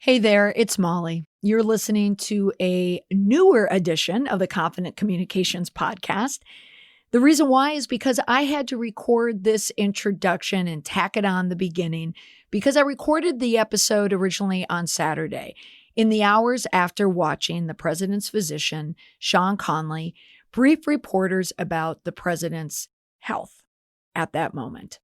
Hey there, it's Molly. You're listening to a newer edition of the Confident Communications podcast. The reason why is because I had to record this introduction and tack it on the beginning because I recorded the episode originally on Saturday in the hours after watching the president's physician, Sean Conley, brief reporters about the president's health at that moment.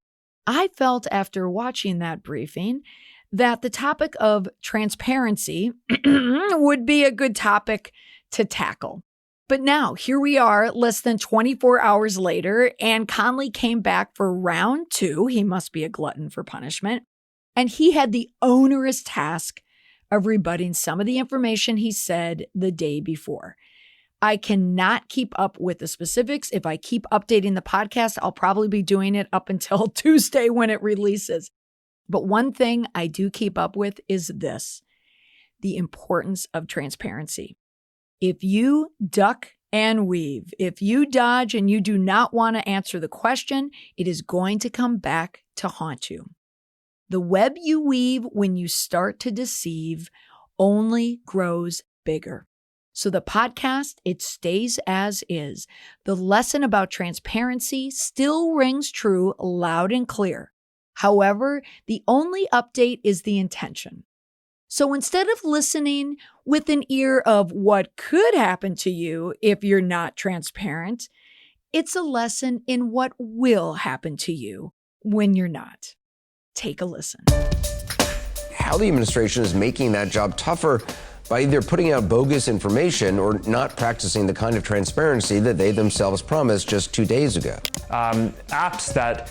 I felt after watching that briefing that the topic of transparency would be a good topic to tackle. But now, here we are, less than 24 hours later, and Conley came back for round 2. He must be a glutton for punishment. And he had the onerous task of rebutting some of the information he said the day before. I cannot keep up with the specifics. If I keep updating the podcast, I'll probably be doing it up until Tuesday when it releases. But one thing I do keep up with is this: the importance of transparency. If you duck and weave, if you dodge and you do not want to answer the question, it is going to come back to haunt you. The web you weave when you start to deceive only grows bigger. So the podcast, it stays as is. The lesson about transparency still rings true loud and clear. However, the only update is the intention. So instead of listening with an ear of what could happen to you if you're not transparent, it's a lesson in what will happen to you when you're not. Take a listen. How the administration is making that job tougher by either putting out bogus information or not practicing the kind of transparency that they themselves promised just 2 days ago. Apps that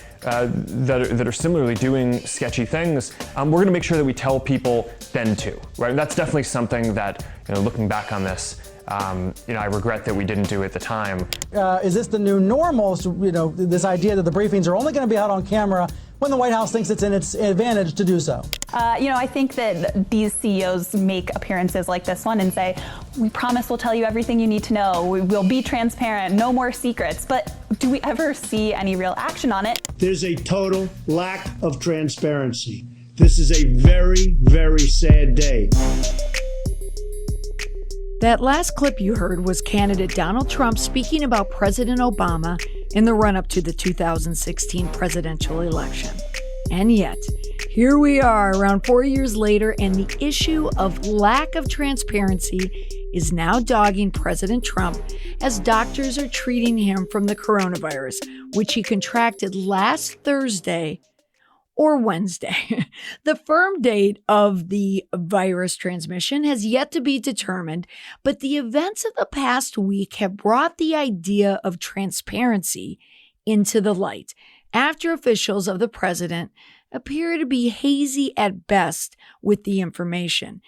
are similarly doing sketchy things, we're going to make sure that we tell people then too, right? That's definitely something that, looking back on this, I regret that we didn't do at the time. Is this the new normal? This idea that the briefings are only going to be out on camera when the White House thinks it's in its advantage to do so? I think that these CEOs make appearances like this one and say, we promise we'll tell you everything you need to know. We will be transparent, no more secrets. But do we ever see any real action on it? There's a total lack of transparency. This is a very, very sad day. That last clip you heard was candidate Donald Trump speaking about President Obama in the run-up to the 2016 presidential election. And yet, here we are around 4 years later, and the issue of lack of transparency is now dogging President Trump as doctors are treating him from the coronavirus, which he contracted last Thursday or Wednesday. The firm date of the virus transmission has yet to be determined, but the events of the past week have brought the idea of transparency into the light after officials of the president appear to be hazy at best with the information.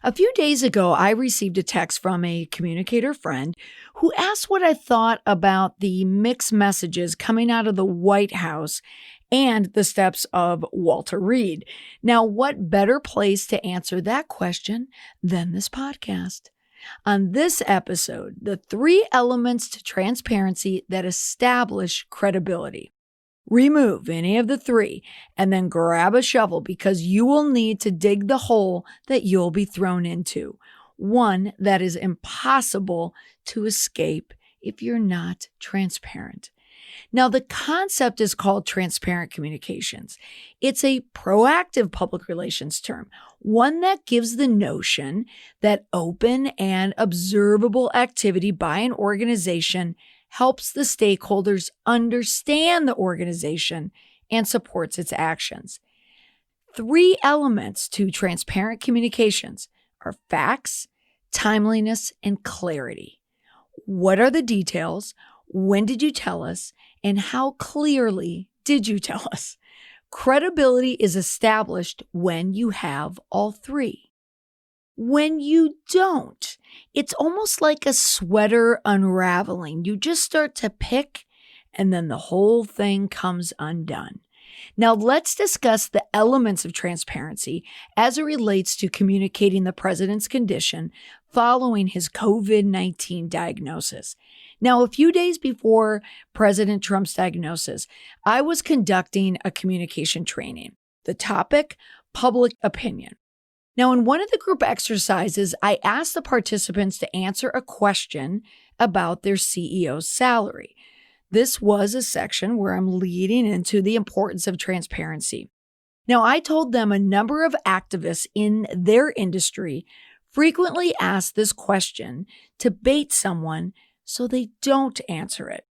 A few days ago, I received a text from a communicator friend who asked what I thought about the mixed messages coming out of the White House and the steps of Walter Reed. Now, what better place to answer that question than this podcast? On this episode, the 3 elements to transparency that establish credibility. Remove any of the 3 and then grab a shovel because you will need to dig the hole that you'll be thrown into. One that is impossible to escape if you're not transparent. Now, the concept is called transparent communications. It's a proactive public relations term, one that gives the notion that open and observable activity by an organization helps the stakeholders understand the organization and supports its actions. 3 elements to transparent communications are facts, timeliness, and clarity. What are the details? When did you tell us? And how clearly did you tell us? Credibility is established when you have all 3. When you don't, it's almost like a sweater unraveling. You just start to pick, and then the whole thing comes undone. Now, let's discuss the elements of transparency as it relates to communicating the president's condition following his COVID-19 diagnosis. Now, a few days before President Trump's diagnosis, I was conducting a communication training. The topic, public opinion. Now, in one of the group exercises, I asked the participants to answer a question about their CEO's salary. This was a section where I'm leading into the importance of transparency. Now, I told them a number of activists in their industry frequently ask this question to bait someone so they don't answer it.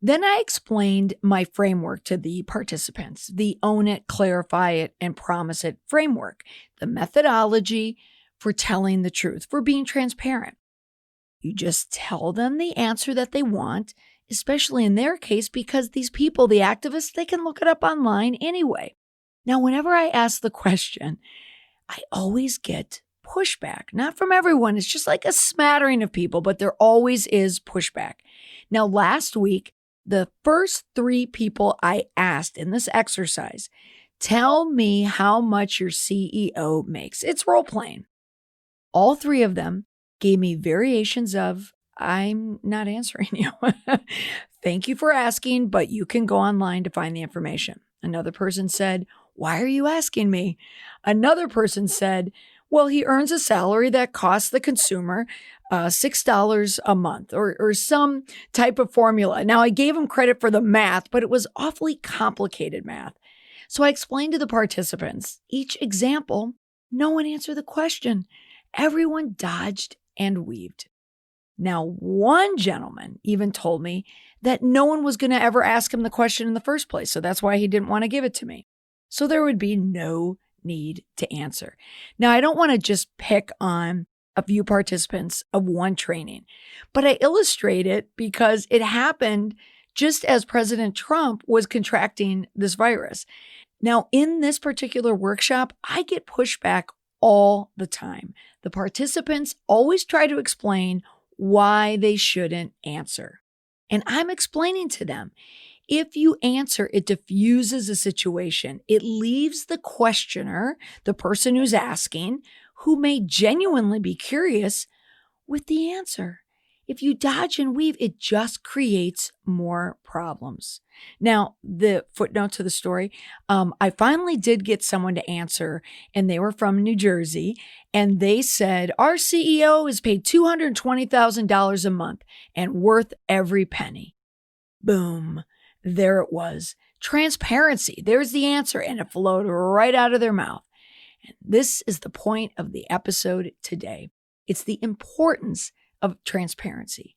Then I explained my framework to the participants, the own it, clarify it, and promise it framework, the methodology for telling the truth, for being transparent. You just tell them the answer that they want, especially in their case, because these people, the activists, they can look it up online anyway. Now, whenever I ask the question, I always get pushback, not from everyone. It's just like a smattering of people, but there always is pushback. Now, last week, the first 3 people I asked in this exercise, tell me how much your CEO makes. It's role playing. All 3 of them gave me variations of, I'm not answering you. Thank you for asking, but you can go online to find the information. Another person said, why are you asking me? Another person said, well, he earns a salary that costs the consumer $6 a month or some type of formula. Now, I gave him credit for the math, but it was awfully complicated math. So I explained to the participants each example. No one answered the question. Everyone dodged and weaved. Now, one gentleman even told me that no one was going to ever ask him the question in the first place, so that's why he didn't want to give it to me. So there would be no need to answer. Now, I don't want to just pick on a few participants of one training, but I illustrate it because it happened just as President Trump was contracting this virus. Now, in this particular workshop, I get pushback all the time. The participants always try to explain why they shouldn't answer. And I'm explaining to them, if you answer, it diffuses a situation. It leaves the questioner, the person who's asking, who may genuinely be curious, with the answer. If you dodge and weave, it just creates more problems. Now, the footnote to the story, I finally did get someone to answer, and they were from New Jersey, and they said, our CEO is paid $220,000 a month and worth every penny. Boom. There it was. Transparency. There's the answer, and it flowed right out of their mouth. And this is the point of the episode today. It's the importance of transparency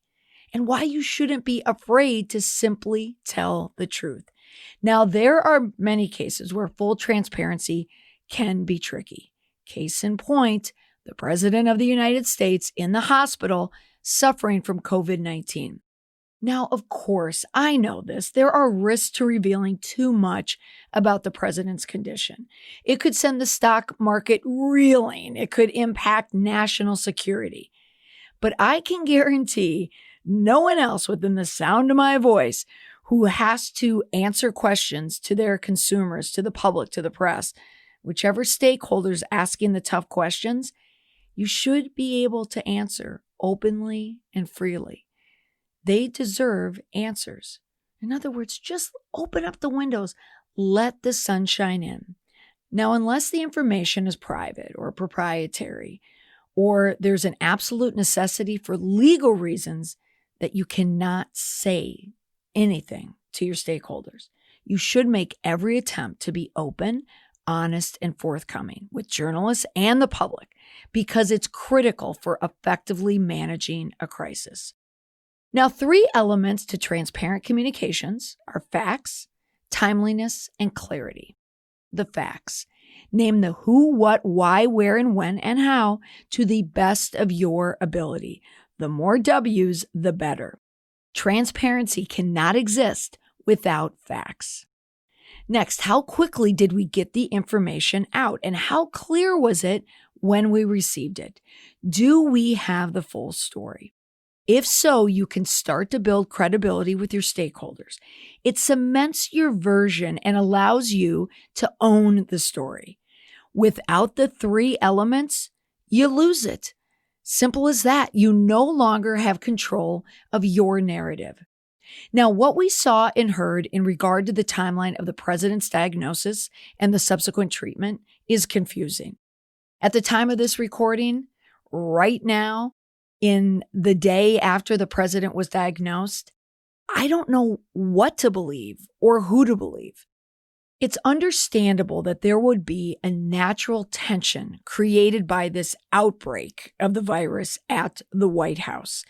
and why you shouldn't be afraid to simply tell the truth. Now, there are many cases where full transparency can be tricky. Case in point, the President of the United States in the hospital suffering from COVID-19. Now, of course, I know this. There are risks to revealing too much about the president's condition. It could send the stock market reeling. It could impact national security. But I can guarantee no one else within the sound of my voice who has to answer questions to their consumers, to the public, to the press, whichever stakeholders asking the tough questions, you should be able to answer openly and freely. They deserve answers. In other words, just open up the windows, let the sunshine in. Now, unless the information is private or proprietary, or there's an absolute necessity for legal reasons that you cannot say anything to your stakeholders, you should make every attempt to be open, honest, and forthcoming with journalists and the public because it's critical for effectively managing a crisis. Now, 3 elements to transparent communications are facts, timeliness, and clarity. The facts. Name the who, what, why, where, and when, and how to the best of your ability. The more W's, the better. Transparency cannot exist without facts. Next, how quickly did we get the information out, and how clear was it when we received it? Do we have the full story? If so, you can start to build credibility with your stakeholders. It cements your version and allows you to own the story. Without the 3 elements, you lose it. Simple as that. You no longer have control of your narrative. Now, what we saw and heard in regard to the timeline of the president's diagnosis and the subsequent treatment is confusing. At the time of this recording, right now, in the day after the president was diagnosed, I don't know what to believe or who to believe. It's understandable that there would be a natural tension created by this outbreak of the virus at the White House.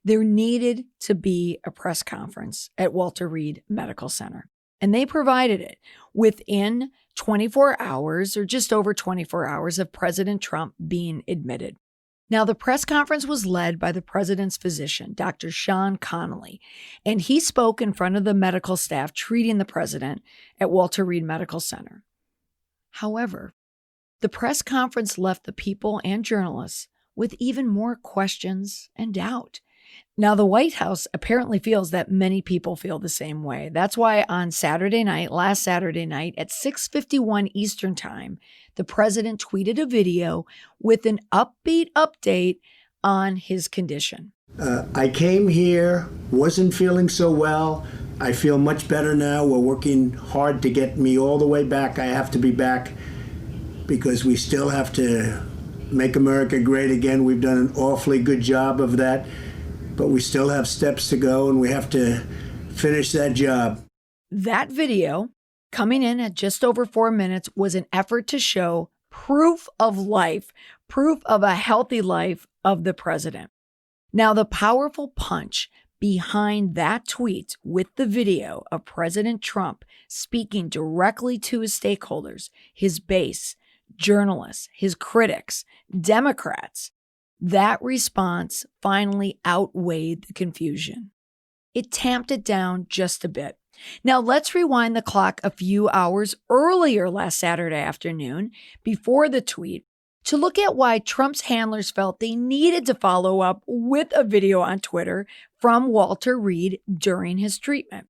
There needed to be a press conference at Walter Reed Medical Center, and they provided it within 24 hours or just over 24 hours of President Trump being admitted. Now, the press conference was led by the president's physician, Dr. Sean Connolly, and he spoke in front of the medical staff treating the president at Walter Reed Medical Center. However, the press conference left the people and journalists with even more questions and doubt. Now, the White House apparently feels that many people feel the same way. That's why on last Saturday night at 6:51 Eastern Time, the president tweeted a video with an upbeat update on his condition. I came here, wasn't feeling so well. I feel much better now. We're working hard to get me all the way back. I have to be back because we still have to make America great again. We've done an awfully good job of that, but we still have steps to go and we have to finish that job. That video, coming in at just over 4 minutes, was an effort to show proof of life, proof of a healthy life of the president. Now, the powerful punch behind that tweet with the video of President Trump speaking directly to his stakeholders, his base, journalists, his critics, Democrats, that response finally outweighed the confusion. It tamped it down just a bit. Now, let's rewind the clock a few hours earlier last Saturday afternoon, before the tweet, to look at why Trump's handlers felt they needed to follow up with a video on Twitter from Walter Reed during his treatment.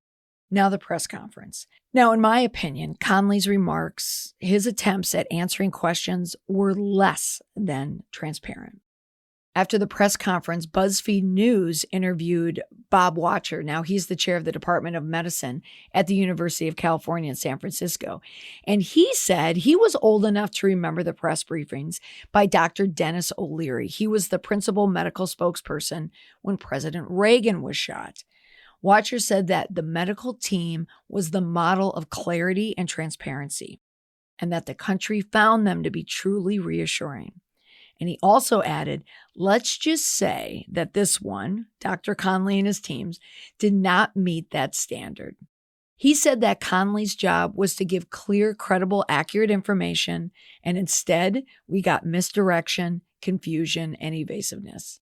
Now, the press conference. Now, in my opinion, Connolly's remarks, his attempts at answering questions were less than transparent. After the press conference, BuzzFeed News interviewed Bob Watcher. Now, he's the chair of the Department of Medicine at the University of California in San Francisco. And he said he was old enough to remember the press briefings by Dr. Dennis O'Leary. He was the principal medical spokesperson when President Reagan was shot. Watcher said that the medical team was the model of clarity and transparency, and that the country found them to be truly reassuring. And he also added, let's just say that this one, Dr. Connolly and his teams, did not meet that standard. He said that Connolly's job was to give clear, credible, accurate information, and instead we got misdirection, confusion, and evasiveness.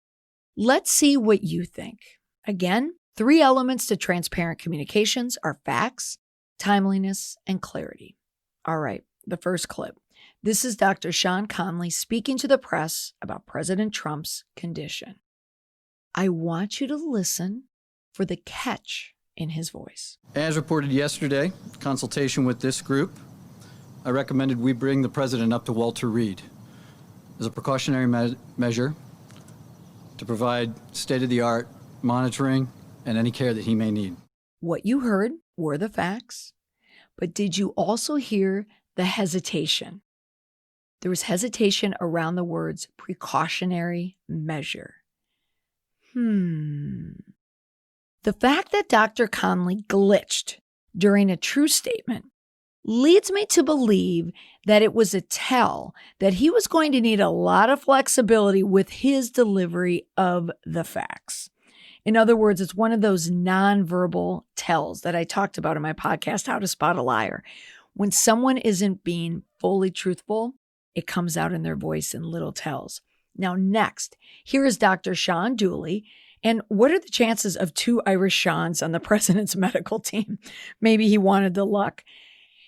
Let's see what you think. Again, 3 elements to transparent communications are facts, timeliness, and clarity. All right, the first clip. This is Dr. Sean Connolly speaking to the press about President Trump's condition. I want you to listen for the catch in his voice. As reported yesterday, consultation with this group, I recommended we bring the president up to Walter Reed as a precautionary measure to provide state-of-the-art monitoring and any care that he may need. What you heard were the facts, but did you also hear the hesitation? There was hesitation around the words precautionary measure. The fact that Dr. Connolly glitched during a true statement leads me to believe that it was a tell that he was going to need a lot of flexibility with his delivery of the facts. In other words, it's one of those nonverbal tells that I talked about in my podcast, How to Spot a Liar. When someone isn't being fully truthful, it comes out in their voice in little tells. Now, next, here is Dr. Sean Dooley. And what are the chances of 2 Irish Seans on the president's medical team? Maybe he wanted the luck.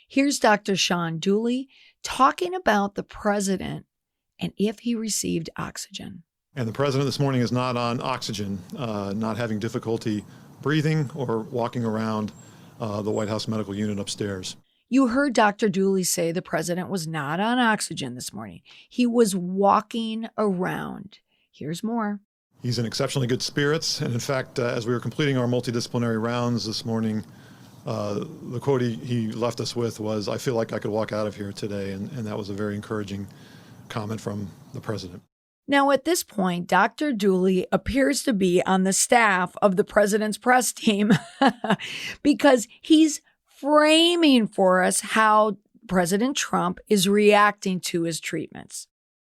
Here's Dr. Sean Dooley talking about the president and if he received oxygen. And the president this morning is not on oxygen, not having difficulty breathing or walking around the White House medical unit upstairs. You heard Dr. Dooley say the president was not on oxygen this morning. He was walking around. Here's more. He's in exceptionally good spirits. And in fact, as we were completing our multidisciplinary rounds this morning, the quote he left us with was, "I feel like I could walk out of here today." And that was a very encouraging comment from the president. Now, at this point, Dr. Dooley appears to be on the staff of the president's press team because he's framing for us how President Trump is reacting to his treatments.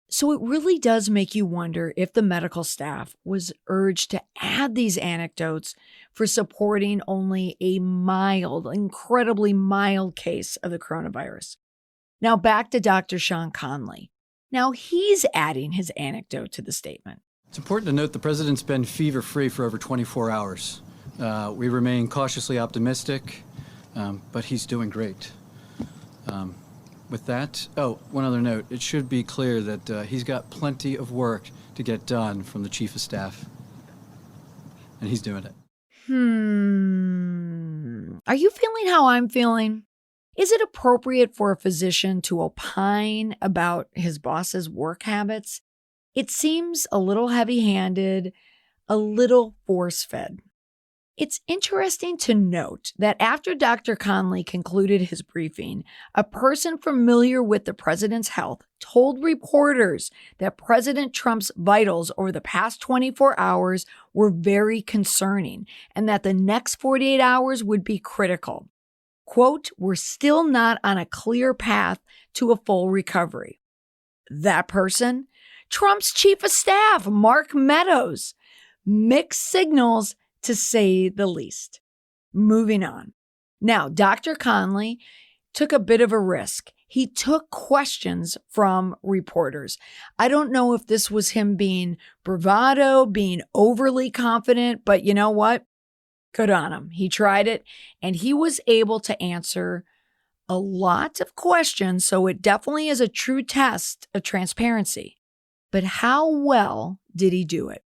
So it really does make you wonder if the medical staff was urged to add these anecdotes for supporting only a mild, incredibly mild case of the coronavirus. Now back to Dr. Sean Conley. Now he's adding his anecdote to the statement. It's important to note the president's been fever-free for over 24 hours. We remain cautiously optimistic, but he's doing great. With that, one other note. It should be clear that he's got plenty of work to get done from the chief of staff, and he's doing it. Are you feeling how I'm feeling? Is it appropriate for a physician to opine about his boss's work habits? It seems a little heavy-handed, a little force-fed. It's interesting to note that after Dr. Conley concluded his briefing, a person familiar with the president's health told reporters that President Trump's vitals over the past 24 hours were very concerning and that the next 48 hours would be critical. Quote, "We're still not on a clear path to a full recovery." That person? Trump's chief of staff, Mark Meadows. Mixed signals, to say the least. Moving on. Now, Dr. Conley took a bit of a risk. He took questions from reporters. I don't know if this was him being bravado, being overly confident, but you know what? Good on him. He tried it, and he was able to answer a lot of questions, so it definitely is a true test of transparency. But how well did he do it?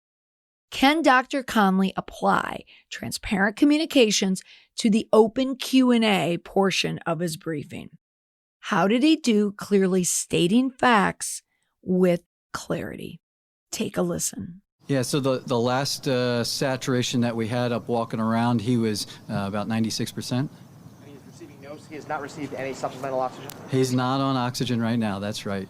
Can Dr. Conley apply transparent communications to the open Q&A portion of his briefing? How did he do clearly stating facts with clarity? Take a listen. Yeah, so the last saturation that we had up walking around, he was about 96%. And he's receiving he has not received any supplemental oxygen? He's not on oxygen right now, that's right.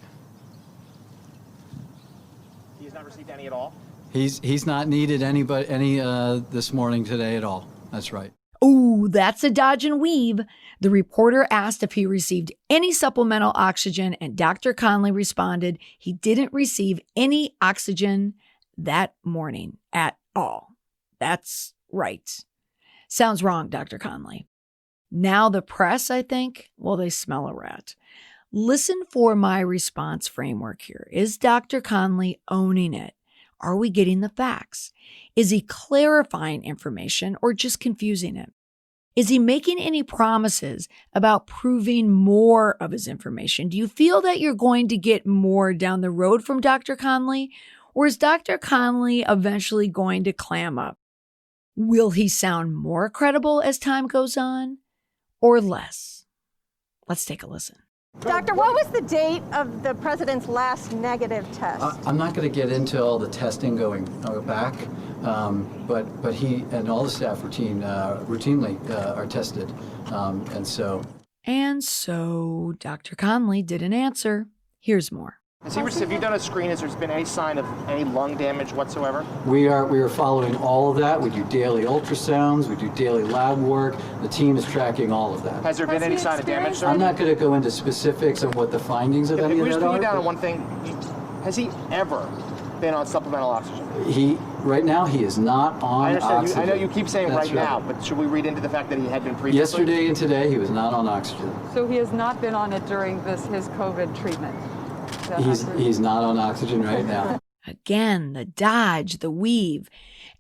He has not received any at all? He's not needed any this morning today at all, that's right. Ooh, that's a dodge and weave. The reporter asked if he received any supplemental oxygen, and Dr. Conley responded he didn't receive any oxygen that morning at all. That's right. Sounds wrong, Dr. Conley. Now the press, I think, well, they smell a rat. Listen for my response framework here. Is Dr. Conley owning it? Are we getting the facts? Is he clarifying information or just confusing it? Is he making any promises about proving more of his information? Do you feel that you're going to get more down the road from Dr. Conley? Or is Dr. Conley eventually going to clam up? Will he sound more credible as time goes on or less? Let's take a listen. Doctor, what was the date of the president's last negative test? I'm not going to get into all the testing going back, but he and all the staff routinely are tested, And so Dr. Conley didn't answer. Here's more. Have you done a screen? Has there been any sign of any lung damage whatsoever? We are following all of that. We do daily ultrasounds. We do daily lab work. The team is tracking all of that. Has there been any sign of damage, sir? I'm not going to go into specifics on what the findings of any of that are. If we just put you down on one thing, has he ever been on supplemental oxygen? Right now, he is not on oxygen. I know you keep saying That's right now, but should we read into the fact that he had been previously? Yesterday and today, he was not on oxygen. So he has not been on it during his COVID treatment? He's not on oxygen right now. Again, the dodge, the weave.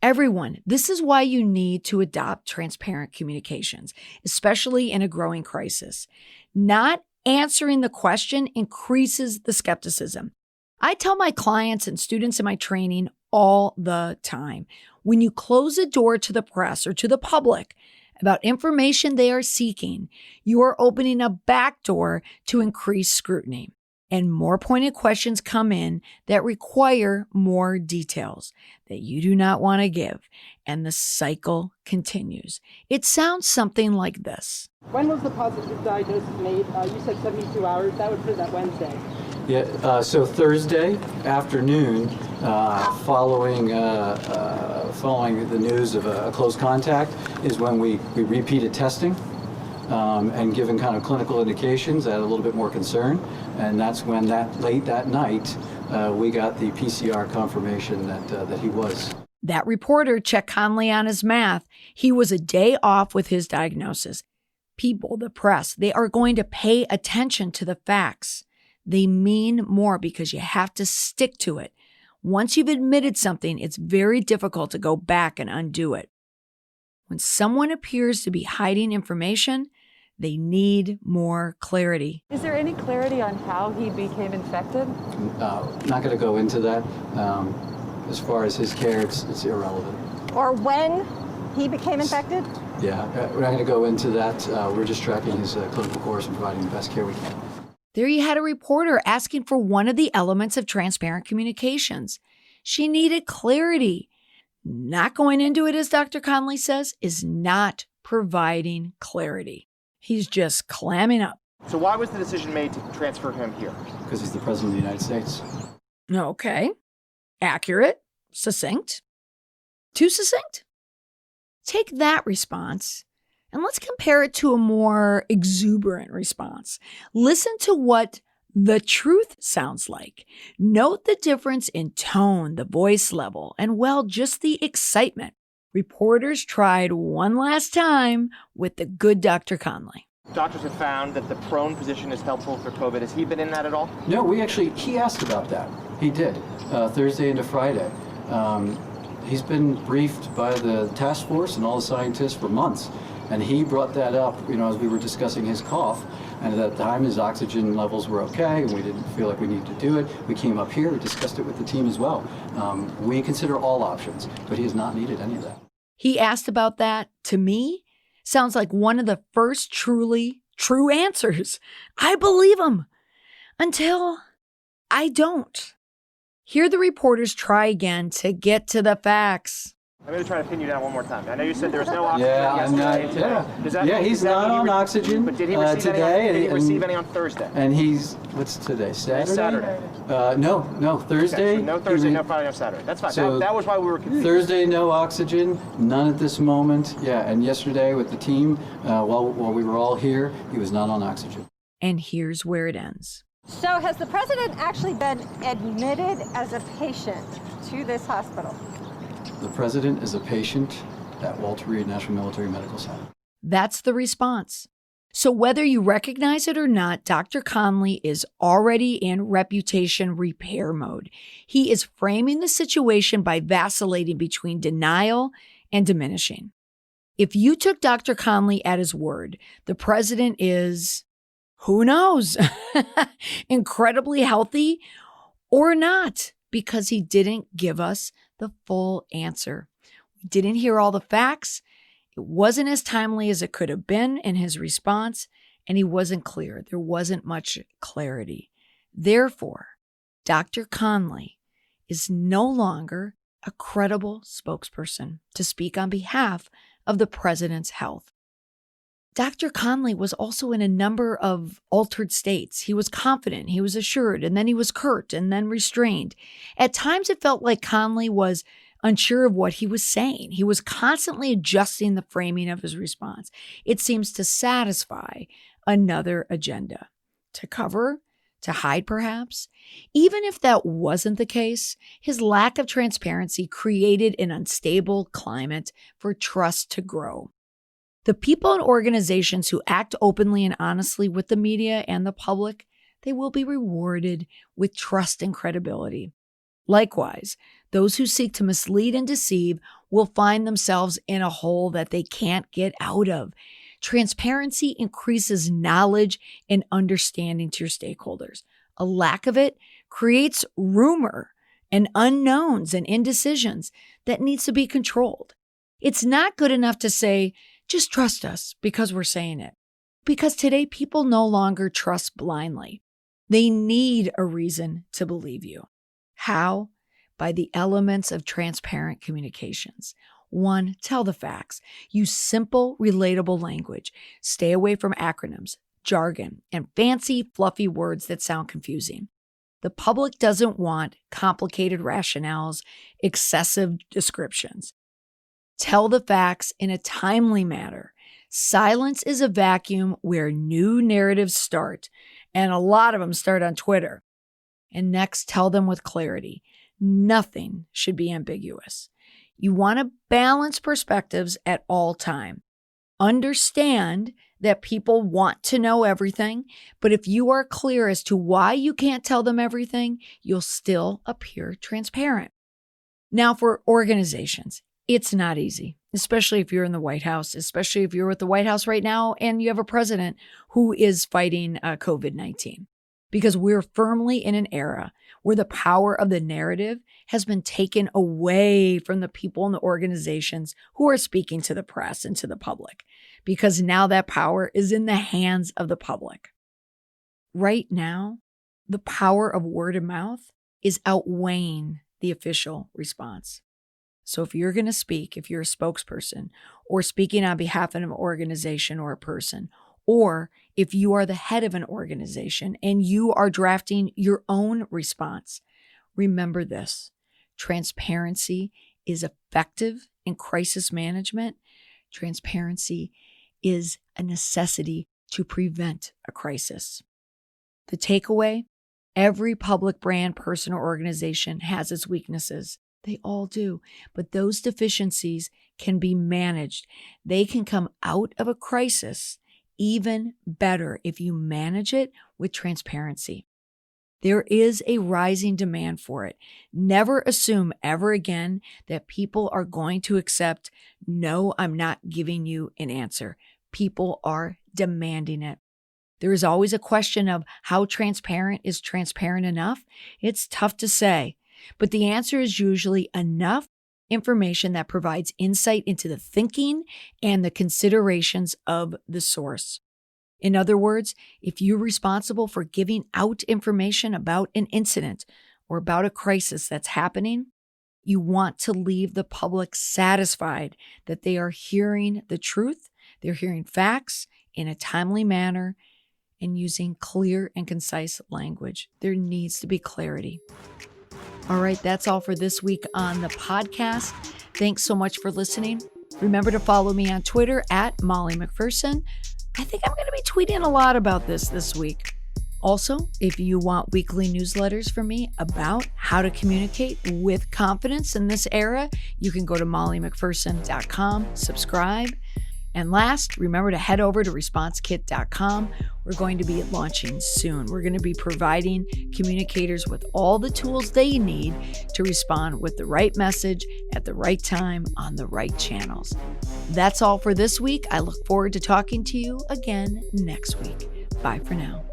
Everyone, this is why you need to adopt transparent communications, especially in a growing crisis. Not answering the question increases the skepticism. I tell my clients and students in my training all the time, when you close a door to the press or to the public about information they are seeking, you are opening a back door to increased scrutiny. And more pointed questions come in that require more details that you do not want to give. And the cycle continues. It sounds something like this. When was the positive diagnosis made? You said 72 hours. That would put that Wednesday. Yeah, so Thursday afternoon, following the news of a close contact, is when we repeated testing, and given kind of clinical indications, that a little bit more concern, and that's when late that night we got the PCR confirmation that he was. That reporter checked Conley on his math. He was a day off with his diagnosis. People, the press, they are going to pay attention to the facts. They mean more because you have to stick to it. Once you've admitted something, it's very difficult to go back and undo it. When someone appears to be hiding information, they need more clarity. Is there any clarity on how he became infected? Not going to go into that. As far as his care, it's irrelevant. Or when he became infected? Yeah, we're not going to go into that. We're just tracking his clinical course and providing the best care we can. There you had a reporter asking for one of the elements of transparent communications. She needed clarity. Not going into it, as Dr. Conley says, is not providing clarity. He's just clamming up. So why was the decision made to transfer him here? Because he's the President of the United States. Okay. Accurate. Succinct. Too succinct? Take that response and let's compare it to a more exuberant response. Listen to what the truth sounds like. Note the difference in tone, the voice level, and, well, just the excitement. Reporters tried one last time with the good Dr. Conley. Doctors have found that the prone position is helpful for COVID. Has he been in that at all? No, he asked about that. He did, Thursday into Friday. He's been briefed by the task force and all the scientists for months. And he brought that up, as we were discussing his cough. And at that time, his oxygen levels were okay, and we didn't feel like we needed to do it. We came up here, we discussed it with the team as well. We consider all options, but he has not needed any of that. He asked about that. To me, sounds like one of the first truly true answers. I believe him until I don't. Hear the reporters try again to get to the facts. I'm going to try to pin you down one more time. I know you said there was no oxygen He's not on oxygen but did he receive today. Did he receive any on Thursday? And what's today, Saturday? Saturday. No, Thursday. Okay, so no Thursday, no Friday, no Saturday. That's fine. So that was why we were confused. Thursday, no oxygen, none at this moment. Yeah, and yesterday with the team, while we were all here, he was not on oxygen. And here's where it ends. So has the president actually been admitted as a patient to this hospital? The president is a patient at Walter Reed National Military Medical Center. That's the response. So whether you recognize it or not, Dr. Conley is already in reputation repair mode. He is framing the situation by vacillating between denial and diminishing. If you took Dr. Conley at his word, the president is, who knows, incredibly healthy or not, because he didn't give us the full answer. We didn't hear all the facts. It wasn't as timely as it could have been in his response, and he wasn't clear. There wasn't much clarity. Therefore, Dr. Conley is no longer a credible spokesperson to speak on behalf of the president's health. Dr. Conley was also in a number of altered states. He was confident, he was assured, and then he was curt and then restrained. At times, it felt like Conley was unsure of what he was saying. He was constantly adjusting the framing of his response. It seems to satisfy another agenda. To cover, to hide perhaps. Even if that wasn't the case, his lack of transparency created an unstable climate for trust to grow. The people and organizations who act openly and honestly with the media and the public, they will be rewarded with trust and credibility. Likewise, those who seek to mislead and deceive will find themselves in a hole that they can't get out of. Transparency increases knowledge and understanding to your stakeholders. A lack of it creates rumor and unknowns and indecisions that needs to be controlled. It's not good enough to say, just trust us because we're saying it. Because today people no longer trust blindly. They need a reason to believe you. How? By the elements of transparent communications. 1, tell the facts. Use simple, relatable language. Stay away from acronyms, jargon, and fancy, fluffy words that sound confusing. The public doesn't want complicated rationales, excessive descriptions. Tell the facts in a timely manner. Silence is a vacuum where new narratives start, and a lot of them start on Twitter. And next, tell them with clarity. Nothing should be ambiguous. You want to balance perspectives at all time. Understand that people want to know everything, but if you are clear as to why you can't tell them everything, you'll still appear transparent. Now, for organizations, it's not easy, especially if you're in the White House, especially if you're with the White House right now and you have a president who is fighting COVID-19, because we're firmly in an era where the power of the narrative has been taken away from the people in the organizations who are speaking to the press and to the public, because now that power is in the hands of the public. Right now, the power of word of mouth is outweighing the official response. So if you're going to speak, if you're a spokesperson or speaking on behalf of an organization or a person, or if you are the head of an organization and you are drafting your own response, remember this: transparency is effective in crisis management. Transparency is a necessity to prevent a crisis. The takeaway: every public brand, person, or organization has its weaknesses. They all do. But those deficiencies can be managed. They can come out of a crisis even better if you manage it with transparency. There is a rising demand for it. Never assume ever again that people are going to accept, "No, I'm not giving you an answer." People are demanding it. There is always a question of how transparent is transparent enough. It's tough to say, but the answer is usually enough information that provides insight into the thinking and the considerations of the source. In other words, if you're responsible for giving out information about an incident or about a crisis that's happening, you want to leave the public satisfied that they are hearing the truth, they're hearing facts in a timely manner, and using clear and concise language. There needs to be clarity. All right, that's all for this week on the podcast. Thanks so much for listening. Remember to follow me on Twitter at Molly McPherson. I think I'm going to be tweeting a lot about this week. Also, if you want weekly newsletters from me about how to communicate with confidence in this era, you can go to mollymcpherson.com, subscribe. And last, remember to head over to responsekit.com. We're going to be launching soon. We're going to be providing communicators with all the tools they need to respond with the right message at the right time on the right channels. That's all for this week. I look forward to talking to you again next week. Bye for now.